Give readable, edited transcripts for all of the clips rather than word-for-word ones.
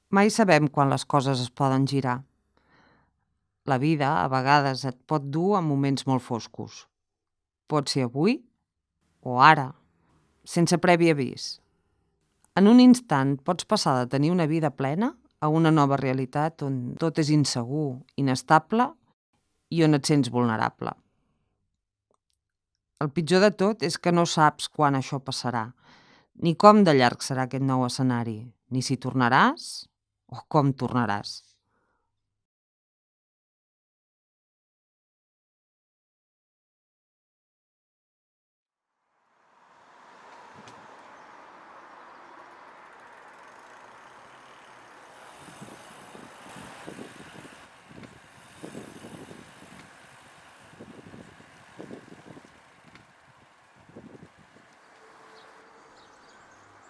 Mai sabem quan les coses es poden girar. La vida, a vegades, et pot dur a moments molt foscos. Pot ser avui o ara, sense previ avís. En un instant pots passar de tenir una vida plena a una nova realitat on tot és insegur, inestable i on et sents vulnerable. El pitjor de tot és que no saps quan això passarà, ni com de llarg serà aquest nou escenari, ni si tornaràs o com tornaràs.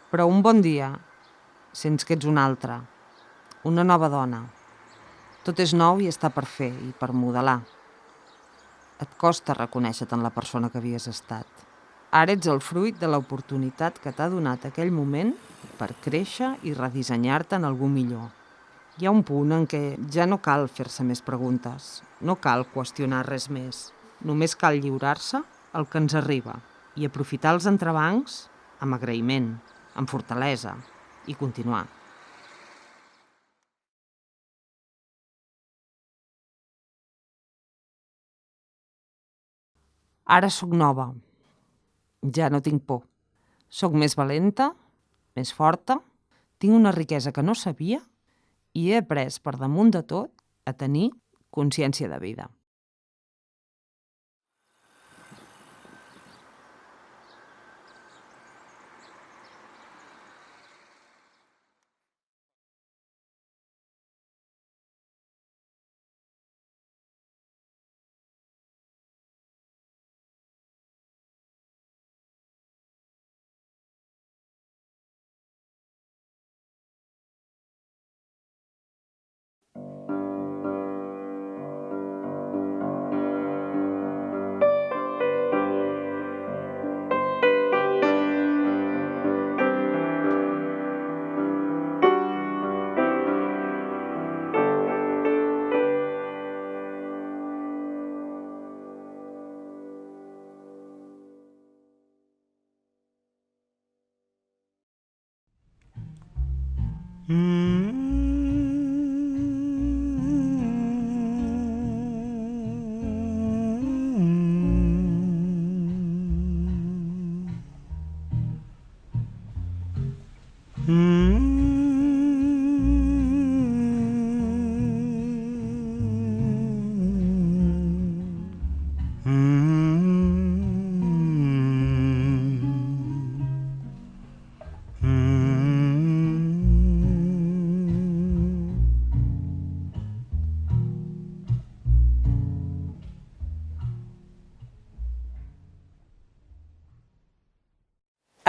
Però un bon dia sents que ets un altre, una nova dona. Tot és nou i està per fer i per modelar. Et costa reconèixer-te en la persona que havies estat. Ara ets el fruit de l'oportunitat que t'ha donat aquell moment per créixer i redissenyar-te en algú millor. Hi ha un punt en què ja no cal fer-se més preguntes, no cal qüestionar res més. Només cal lliurar-se al que ens arriba i aprofitar els entrebancs amb agraïment, amb fortalesa i continuar. Ara sóc nova. Ja no tinc por. Sóc més valenta, més forta, tinc una riquesa que no sabia i he après, per damunt de tot, a tenir consciència de vida.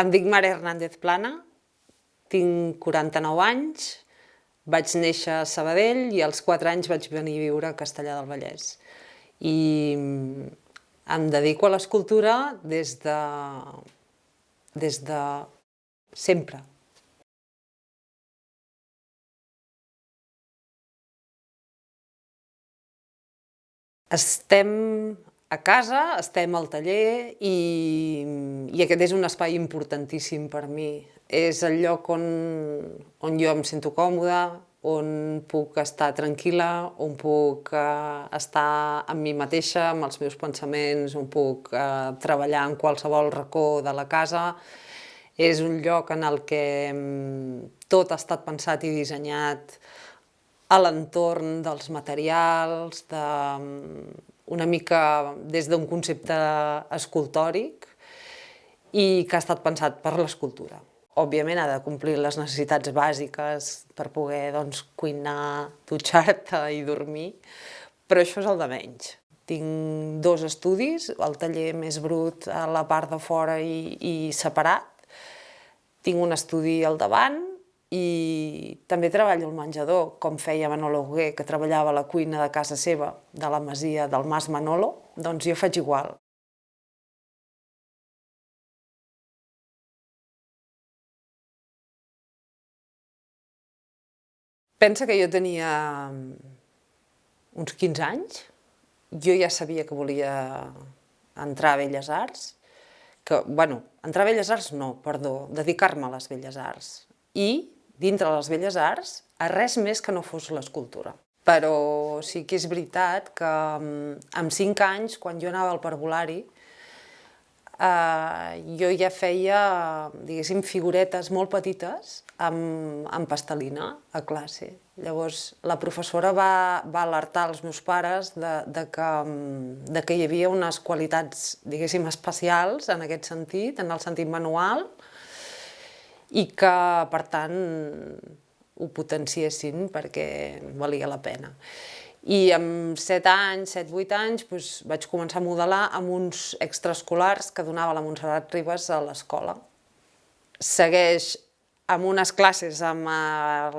Em dic Mare Hernández Plana, tinc 49 anys, vaig néixer a Sabadell i als 4 anys vaig venir a viure a Castellar del Vallès. I em dedico a l'escultura des de sempre. Estem a casa, estem al taller i aquest és un espai importantíssim per mi. És el lloc on jo em sento còmoda, on puc estar tranquil·la, on puc estar amb mi mateixa, amb els meus pensaments, on puc treballar en qualsevol racó de la casa. És un lloc en el que tot ha estat pensat i dissenyat a l'entorn dels materials, una mica des d'un concepte escultòric i que ha estat pensat per l'escultura. Òbviament ha de complir les necessitats bàsiques per poder cuinar, dutxar-te i dormir, però això és el de menys. Tinc 2 estudis, el taller més brut a la part de fora i separat. Tinc un estudi al davant i també treballo al menjador, com feia Manolo Hugué, que treballava a la cuina de casa seva, de la masia del Mas Manolo, doncs jo faig igual. Pensa que jo tenia uns 15 anys, jo ja sabia que volia entrar a Belles Arts, entrar a Belles Arts no, perdó, dedicar-me a les Belles Arts. I, dintre de les Belles Arts, a res més que no fos l'escultura. Però sí que és veritat que amb 5 anys, quan jo anava al parvulari, jo ja feia, diguéssim, figuretes molt petites amb pastelina a classe. Llavors, la professora va alertar els meus pares de que hi havia unes qualitats, diguéssim, especials en aquest sentit, en el sentit manual, i que, per tant, ho potenciessin perquè valia la pena. I amb 7 anys, 7-8 anys, vaig començar a modelar amb uns extraescolars que donava la Montserrat Ribas a l'escola. Segueix amb unes classes amb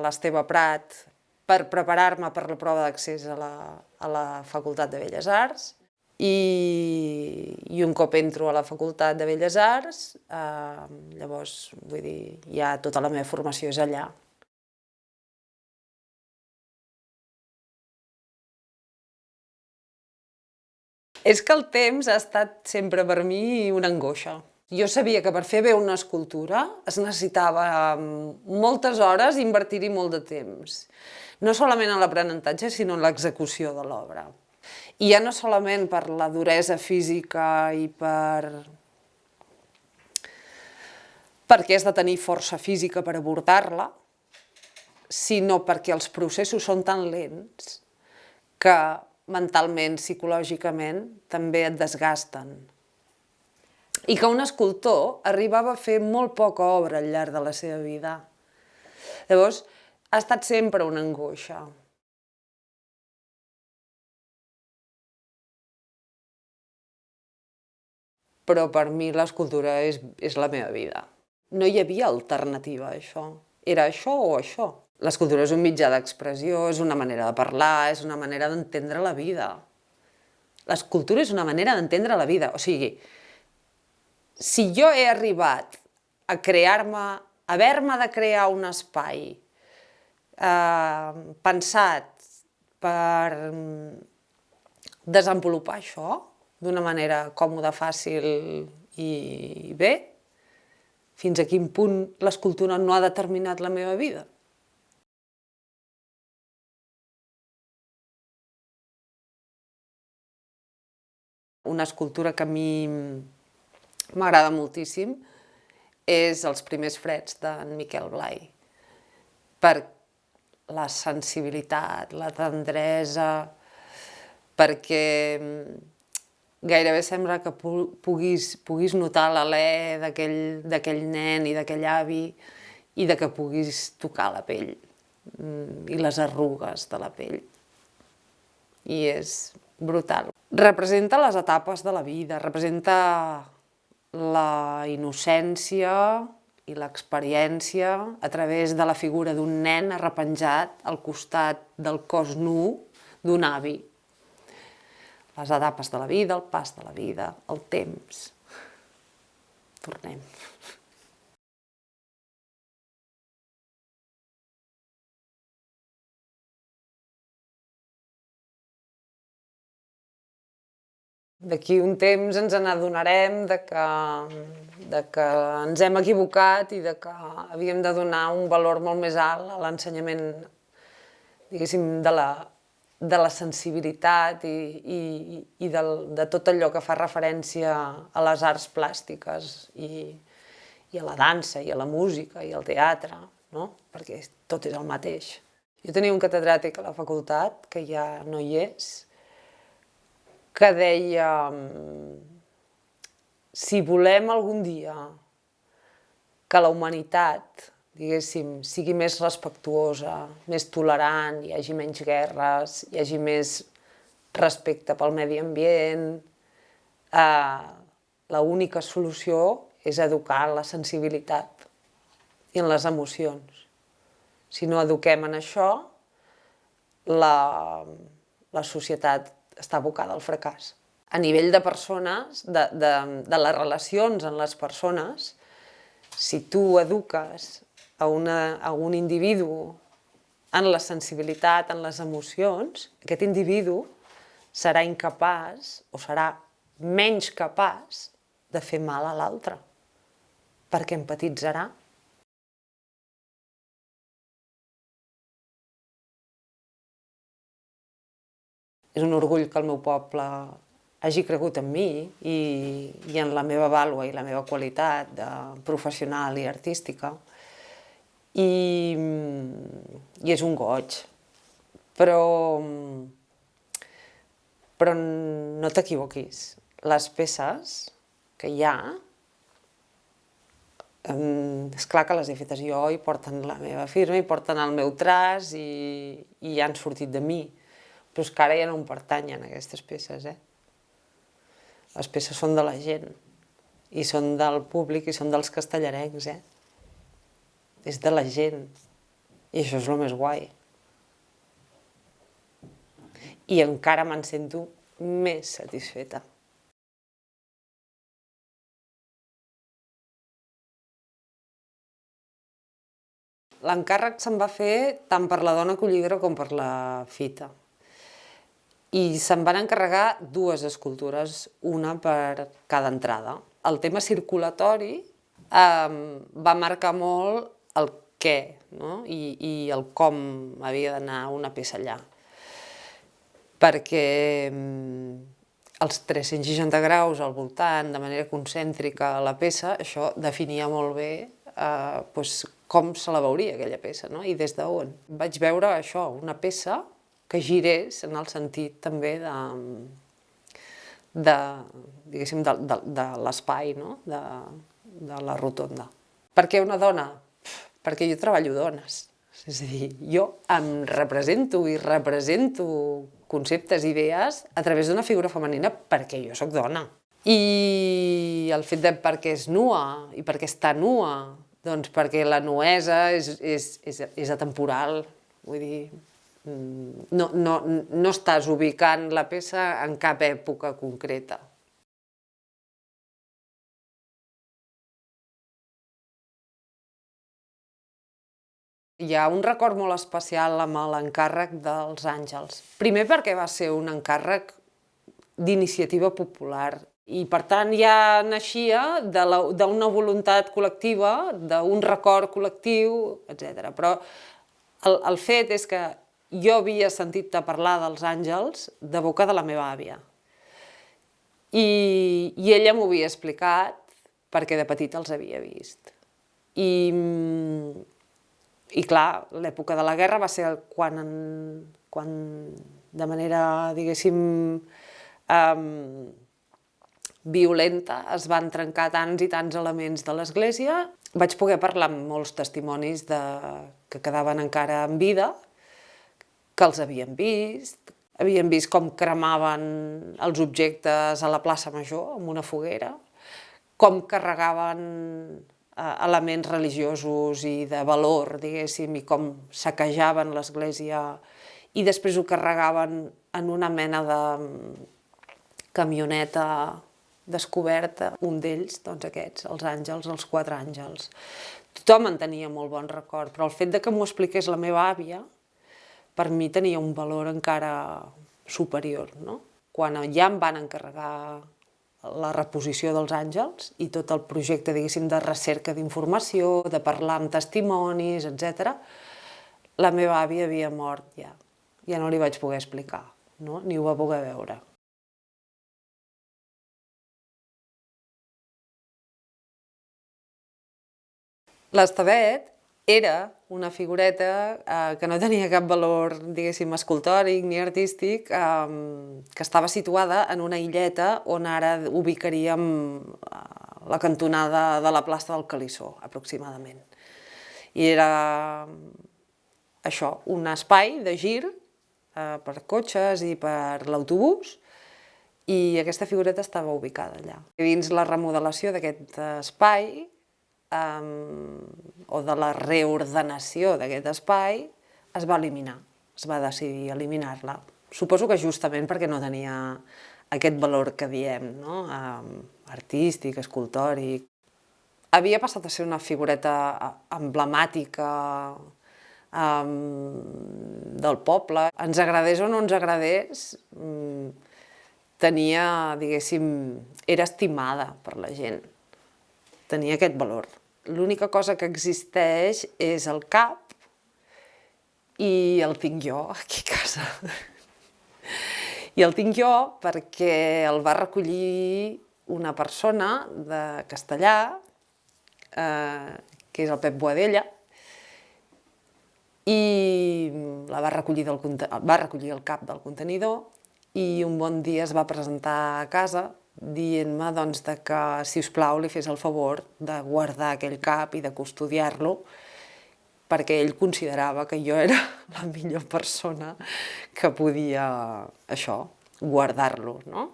l'Esteve Prat per preparar-me per la prova d'accés a la Facultat de Belles Arts, i un cop entro a la Facultat de Belles Arts, llavors, vull dir, ja tota la meva formació és allà. És que el temps ha estat sempre per mi una angoixa. Jo sabia que per fer bé una escultura es necessitava moltes hores i invertir-hi molt de temps. No solament en l'aprenentatge, sinó en l'execució de l'obra. I ja no solament per la duresa física i perquè has de tenir força física per abordar-la, sinó perquè els processos són tan lents que mentalment, psicològicament, també et desgasten. I que un escultor arribava a fer molt poca obra al llarg de la seva vida. Llavors, ha estat sempre una angoixa. Però per mi l'escultura és la meva vida. No hi havia alternativa a això. Era això o això. L'escultura és un mitjà d'expressió, és una manera de parlar, és una manera d'entendre la vida. L'escultura és una manera d'entendre la vida. O sigui, si jo he arribat a crear-me, a haver-me de crear un espai pensat per desenvolupar això d'una manera còmoda, fàcil i bé, fins a quin punt l'escultura no ha determinat la meva vida? Una escultura que a mi m'agrada moltíssim és Els primers freds d'en Miquel Blai, per la sensibilitat, la tendresa, perquè gairebé sembla que puguis notar l'alè d'aquell nen i d'aquell avi i que puguis tocar la pell i les arrugues de la pell. I és brutal. Representa les etapes de la vida, representa la innocència i l'experiència a través de la figura d'un nen arrepenjat al costat del cos nu d'un avi. Les etapes de la vida, el pas de la vida, el temps. Tornem. D'aquí un temps ens n'adonarem que ens hem equivocat i que havíem de donar un valor molt més alt a l'ensenyament, diguéssim, de la sensibilitat i de tot allò que fa referència a les arts plàstiques i a la dansa i a la música i al teatre, no? Perquè tot és el mateix. Jo tenia un catedràtic a la facultat, que ja no hi és, que deia: si volem algun dia que la humanitat, diguéssim, sigui més respectuosa, més tolerant, hi hagi menys guerres, hi hagi més respecte pel medi ambient, l'única solució és educar en la sensibilitat i en les emocions. Si no eduquem en això, la societat està abocada al fracàs. A nivell de persones, de les relacions en les persones, si tu eduques a un individu en la sensibilitat, en les emocions, aquest individu serà incapaç o serà menys capaç de fer mal a l'altre, perquè empatitzarà. És un orgull que el meu poble hagi cregut en mi i en la meva vàlua i la meva qualitat de professional i artística. I és un goig. Però no t'equivoquis. Les peces que hi ha, és clar que les he fetes jo i porten la meva firma i porten el meu traç i han sortit de mi. Però és que ara ja no em pertanyen aquestes peces, Les peces són de la gent, i són del públic, i són dels castellarencs, És de la gent, i això és el més guai. I encara me'n sento més satisfeta. L'encàrrec se'n va fer tant per la dona collidora com per la fita. I se'n van encarregar 2 escultures, una per cada entrada. El tema circulatori va marcar molt el què, i el com havia d'anar una peça allà. Perquè els 360 graus al voltant, de manera concèntrica a la peça, això definia molt bé com se la veuria aquella peça, i des d'on. Vaig veure això, una peça que girés en el sentit també diguéssim, de l'espai, de la rotonda. Per què una dona? Perquè jo treballo dones. És a dir, jo em represento i represento conceptes, idees, a través d'una figura femenina perquè jo sóc dona. I el fet de per què és nua i per què està nua, doncs perquè la nuesa és atemporal, vull dir, no estàs ubicant la peça en cap època concreta. Hi ha un record molt especial amb l'encàrrec dels Àngels. Primer perquè va ser un encàrrec d'iniciativa popular i per tant ja naixia d'una voluntat col·lectiva, d'un record col·lectiu, etc. Però el fet és que jo havia sentit a parlar dels Àngels de boca de la meva àvia. I ella m'ho havia explicat perquè de petita els havia vist. I clar, l'època de la guerra va ser quan de manera, diguéssim, violenta es van trencar tants i tants elements de l'església. Vaig poder parlar amb molts testimonis que quedaven encara en vida, que els havien vist com cremaven els objectes a la plaça Major amb una foguera, com carregaven elements religiosos i de valor, diguéssim, i com saquejaven l'església i després ho carregaven en una mena de camioneta descoberta. Un d'ells, doncs aquests, els Àngels, els 4 àngels. Tothom en tenia molt bon record, però el fet que m'ho expliqués la meva àvia, per mi tenia un valor encara superior. Quan ja em van encarregar la reposició dels Àngels i tot el projecte, diguéssim, de recerca d'informació, de parlar amb testimonis, etc., la meva àvia havia mort ja. Ja no li vaig poder explicar, ni ho va poder veure. L'Estevet era una figureta que no tenia cap valor, diguéssim, escultòric ni artístic, que estava situada en una illeta on ara ubicaríem la cantonada de la plaça del Calissó, aproximadament. I era això, un espai de gir per cotxes i per l'autobús, i aquesta figureta estava ubicada allà. Dins la remodelació d'aquest espai, o de la reordenació d'aquest espai, es va eliminar, es va decidir eliminar-la. Suposo que justament perquè no tenia aquest valor que diem, artístic, escultòric. Havia passat a ser una figureta emblemàtica del poble. Ens agradés o no ens agradés, tenia, diguéssim, era estimada per la gent. Tenia aquest valor. L'única cosa que existeix és el cap i el tinc jo aquí a casa. I el tinc jo perquè el va recollir una persona de Castellà, que és el Pep Boadella, i va recollir el cap del contenidor i un bon dia es va presentar a casa dient-me doncs, que, si us plau, li fes el favor de guardar aquell cap i de custodiar-lo, perquè ell considerava que jo era la millor persona que podia, això, guardar-lo, no?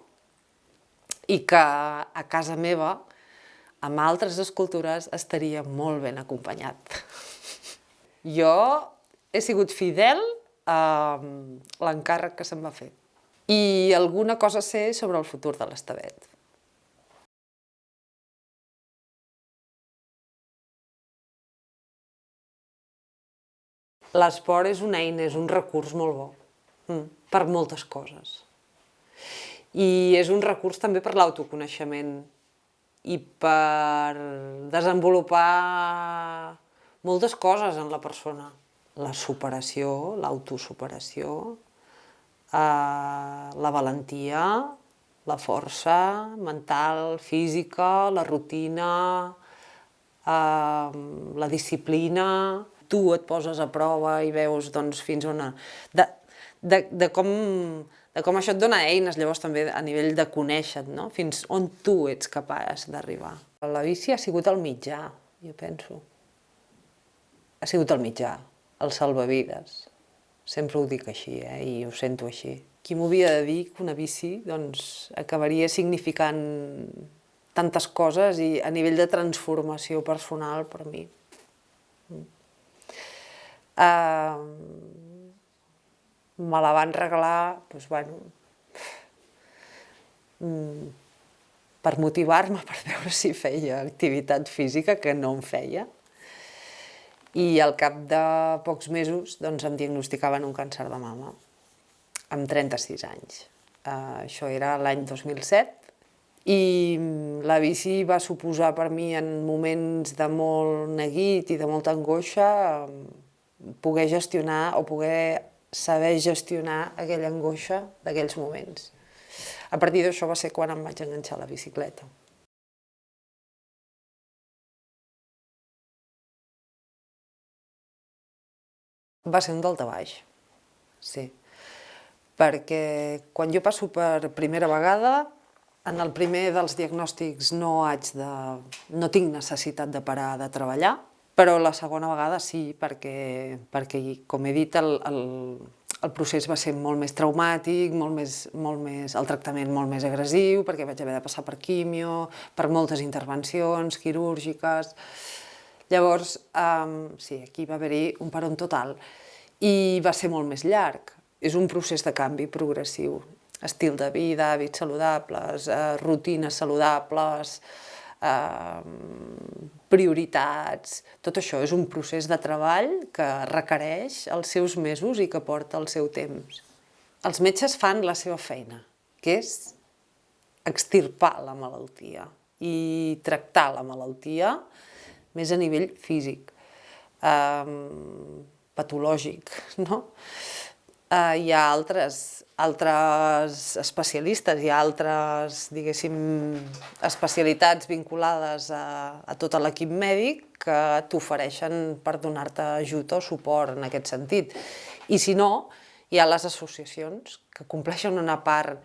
I que a casa meva, amb altres escultures, estaria molt ben acompanyat. Jo he sigut fidel a l'encàrrec que se'm va fer. I alguna cosa sé sobre el futur de l'Estevet. L'esport és una eina, és un recurs molt bo, per moltes coses. I és un recurs també per l'autoconeixement i per desenvolupar moltes coses en la persona. La superació, l'autosuperació, la valentia, la força mental, física, la rutina, la disciplina. Tu et poses a prova i veus doncs, fins on... De com això et dona eines, llavors també a nivell de conèixer-te, no? Fins on tu ets capaç d'arribar. La bici ha sigut el mitjà, jo penso. Ha sigut el mitjà, el salvavides. Sempre ho dic així, i ho sento així. Qui m'havia de dir que una bici doncs, acabaria significant tantes coses i a nivell de transformació personal per mi. Me la van regalar, doncs, bueno, per motivar-me, per veure si feia activitat física, que no en feia. I al cap de pocs mesos doncs, em diagnosticaven un càncer de mama, amb 36 anys. Això era l'any 2007. I la bici va suposar per mi, en moments de molt neguit i de molta angoixa, poder gestionar o poder saber gestionar aquella angoixa d'aquells moments. A partir d'això va ser quan em vaig enganxar a la bicicleta. Va ser un daltabaix, sí. Perquè quan jo passo per primera vegada, en el primer dels diagnòstics no tinc necessitat de parar de treballar, però la segona vegada sí, perquè com he dit, el procés va ser molt més traumàtic, el tractament molt més agressiu, perquè vaig haver de passar per quimio, per moltes intervencions quirúrgiques. Llavors, sí, aquí va haver-hi un parón total i va ser molt més llarg. És un procés de canvi progressiu. Estil de vida, hàbits saludables, rutines saludables, prioritats... Tot això és un procés de treball que requereix els seus mesos i que porta el seu temps. Els metges fan la seva feina, que és extirpar la malaltia i tractar la malaltia més a nivell físic, patològic, no? Hi ha altres especialistes, hi ha altres, diguéssim, especialitats vinculades a tot l'equip mèdic que t'ofereixen per donar-te ajut o suport en aquest sentit. I si no, hi ha les associacions que compleixen una part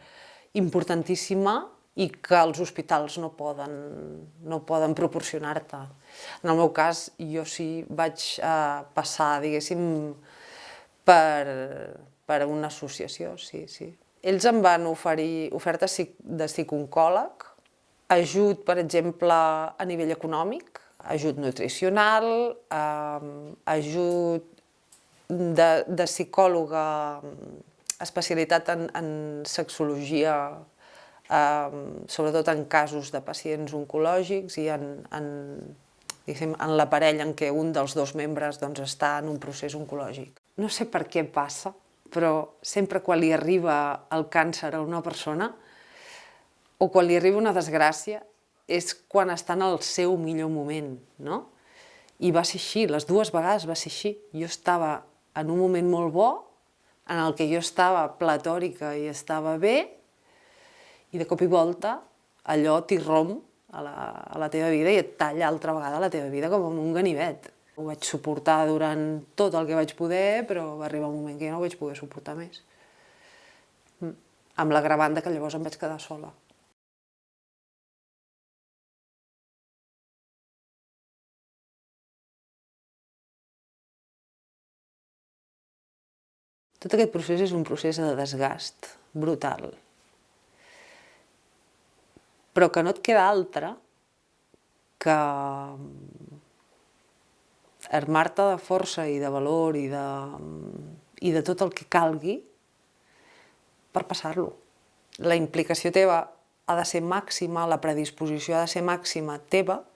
importantíssima i que els hospitals no poden proporcionar-te. En el meu cas, jo sí vaig passar, diguéssim, per una associació, sí. Ells em van oferir ofertes de psicooncòleg, ajut, per exemple, a nivell econòmic, ajut nutricional, ajut de psicòloga, especialitat en sexologia, sobretot en casos de pacients oncològics i en diguéssim, en la parella en què un dels dos membres doncs, està en un procés oncològic. No sé per què passa, però sempre quan li arriba el càncer a una persona o quan li arriba una desgràcia és quan està en el seu millor moment, no? I va ser així, les dues vegades va ser així. Jo estava en un moment molt bo, en el que jo estava platòrica i estava bé, i de cop i volta allò t'irromp a la teva vida i et talla altra vegada la teva vida com amb un ganivet. Ho vaig suportar durant tot el que vaig poder, però va arribar un moment que ja no ho vaig poder suportar més. Amb l'agravant que llavors em vaig quedar sola. Tot aquest procés és un procés de desgast brutal, però que no et queda altre que armar-te de força i de valor i de tot el que calgui per passar-lo. La implicació teva ha de ser màxima, la predisposició ha de ser màxima teva,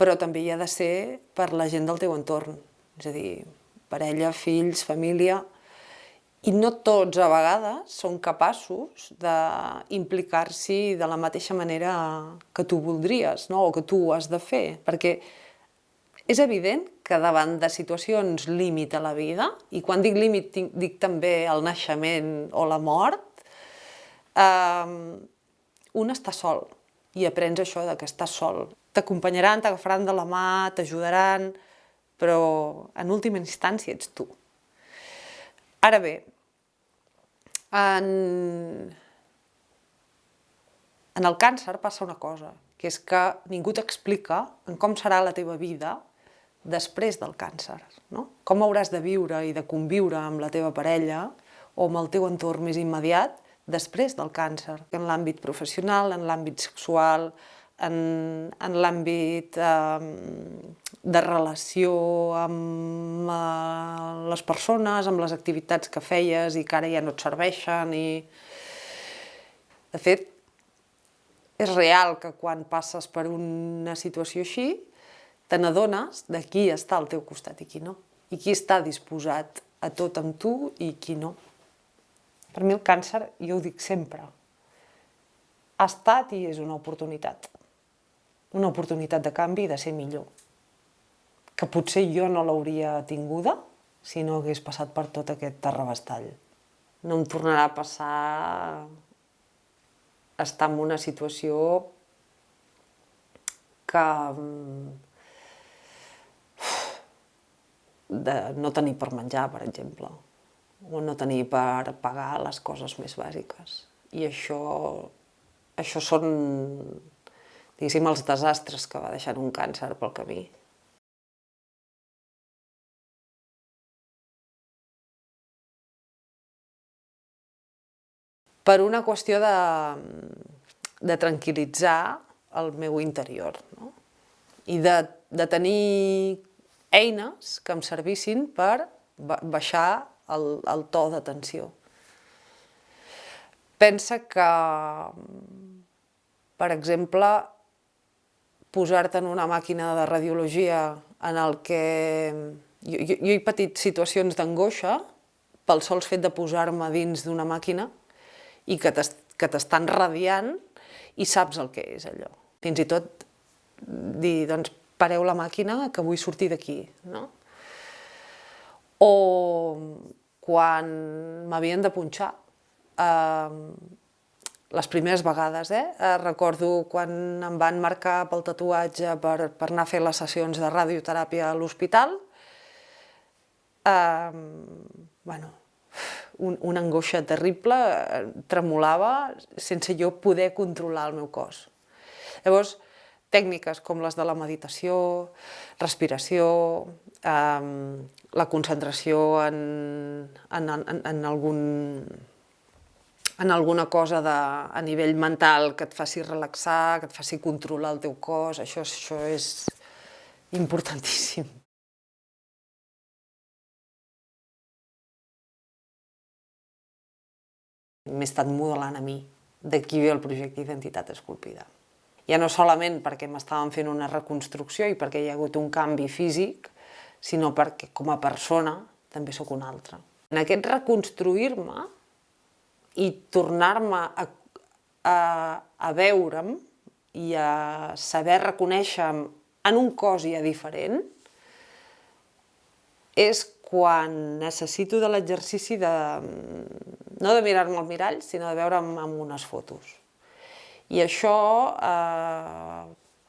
però també hi ha de ser per la gent del teu entorn, és a dir, parella, fills, família. I no tots a vegades són capaços d'implicar-s'hi de la mateixa manera que tu voldries, no? O que tu has de fer, perquè és evident que davant de situacions límit a la vida, i quan dic límit dic també el naixement o la mort, un està sol i aprens això de que estàs sol. T'acompanyaran, t'agafaran de la mà, t'ajudaran, però en última instància ets tu. Ara bé, en el càncer passa una cosa, que és que ningú t'explica en com serà la teva vida després del càncer, no? Com hauràs de viure i de conviure amb la teva parella o amb el teu entorn més immediat després del càncer. En l'àmbit professional, en l'àmbit sexual, en l'àmbit de relació amb les persones, amb les activitats que feies i que ara ja no et serveixen. De fet, és real que quan passes per una situació així te n'adones de qui està al teu costat i qui no, i qui està disposat a tot amb tu i qui no. Per mi el càncer, jo ho dic sempre, ha estat i és una oportunitat de canvi i de ser millor, que potser jo no l'hauria tinguda si no hagués passat per tot aquest terrabastall. No em tornarà a passar estar en una situació que de no tenir per menjar, per exemple, o no tenir per pagar les coses més bàsiques. I això són, diguéssim, els desastres que va deixar un càncer pel camí. Per una qüestió de tranquil·litzar el meu interior, no? I de tenir eines que em servissin per baixar el to de tensió. Pensa que, per exemple, posar-te en una màquina de radiologia en el que... Jo he patit situacions d'angoixa pel sol fet de posar-me dins d'una màquina i que t'estan radiant i saps el que és allò. Fins i tot dir, doncs, pareu la màquina que vull sortir d'aquí, no? O quan m'havien de punxar, les primeres vegades, recordo quan em van marcar pel tatuatge per anar a fer les sessions de radioteràpia a l'hospital, una angoixa terrible, tremolava sense jo poder controlar el meu cos. Llavors, tècniques com les de la meditació, respiració, la concentració en alguna cosa a nivell mental que et faci relaxar, que et faci controlar el teu cos, això és importantíssim. M'he estat modelant a mi. D'aquí ve el projecte Identitat Esculpida. Ja no solament perquè m'estaven fent una reconstrucció i perquè hi ha hagut un canvi físic, sinó perquè com a persona també sóc una altra. En aquest reconstruir-me i tornar-me a veure'm i a saber reconèixer-me en un cos ja diferent, és quan necessito de l'exercici no de mirar-me al mirall, sinó de veure'm en unes fotos. I això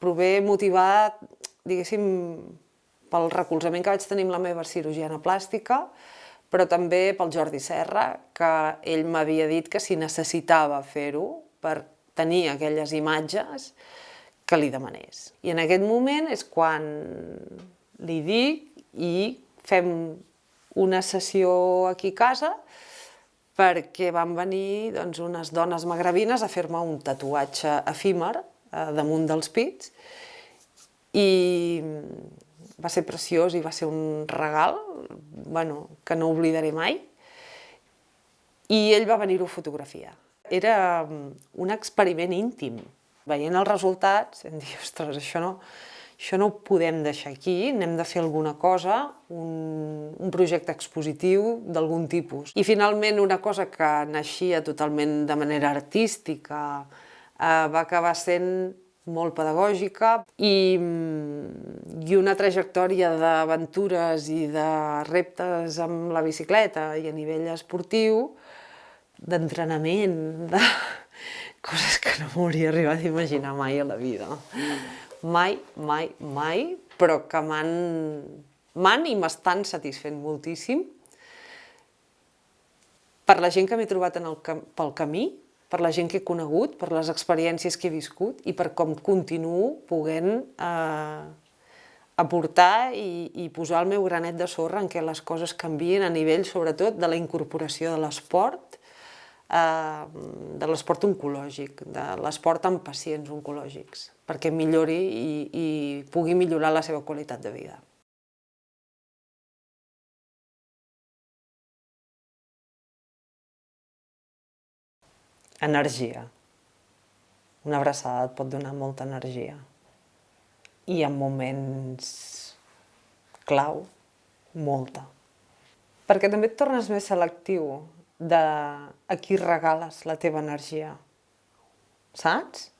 prové motivat, diguéssim, pel recolzament que vaig tenir amb la meva cirurgiana plàstica, però també pel Jordi Serra, que ell m'havia dit que si necessitava fer-ho per tenir aquelles imatges, que li demanés. I en aquest moment és quan li dic i fem una sessió aquí a casa perquè van venir unes dones magrebines a fer-me un tatuatge efímer damunt dels pits i va ser preciós i va ser un regal que no oblidaré mai i ell va venir-ho a fotografiar. Era un experiment íntim. Veient els resultats vam dir, ostres, això no ho podem deixar aquí, n'hem de fer alguna cosa, un projecte expositiu d'algun tipus. I finalment una cosa que naixia totalment de manera artística va acabar sent molt pedagògica i una trajectòria d'aventures i de reptes amb la bicicleta i a nivell esportiu, d'entrenament, de coses que no m'hauria arribat a imaginar mai a la vida. Mai, mai, mai, però que m'han i m'estan satisfent moltíssim per la gent que m'he trobat pel camí, per la gent que he conegut, per les experiències que he viscut i per com continuo podent aportar i posar el meu granet de sorra en què les coses canvien a nivell, sobretot, de la incorporació de l'esport oncològic, de l'esport amb pacients oncològics, perquè millori i pugui millorar la seva qualitat de vida. Energia. Una abraçada et pot donar molta energia. I en moments clau, molta. Perquè també et tornes més selectiu de a qui regales la teva energia. Saps?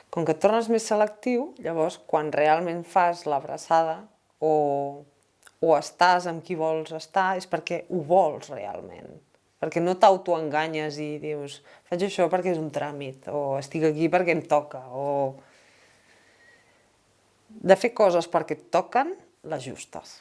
Com que et tornes més selectiu, llavors quan realment fas l'abraçada o estàs amb qui vols estar és perquè ho vols realment. Perquè no t'autoenganyes i dius faig això perquè és un tràmit o estic aquí perquè em toca o... De fer coses perquè et toquen, les justes.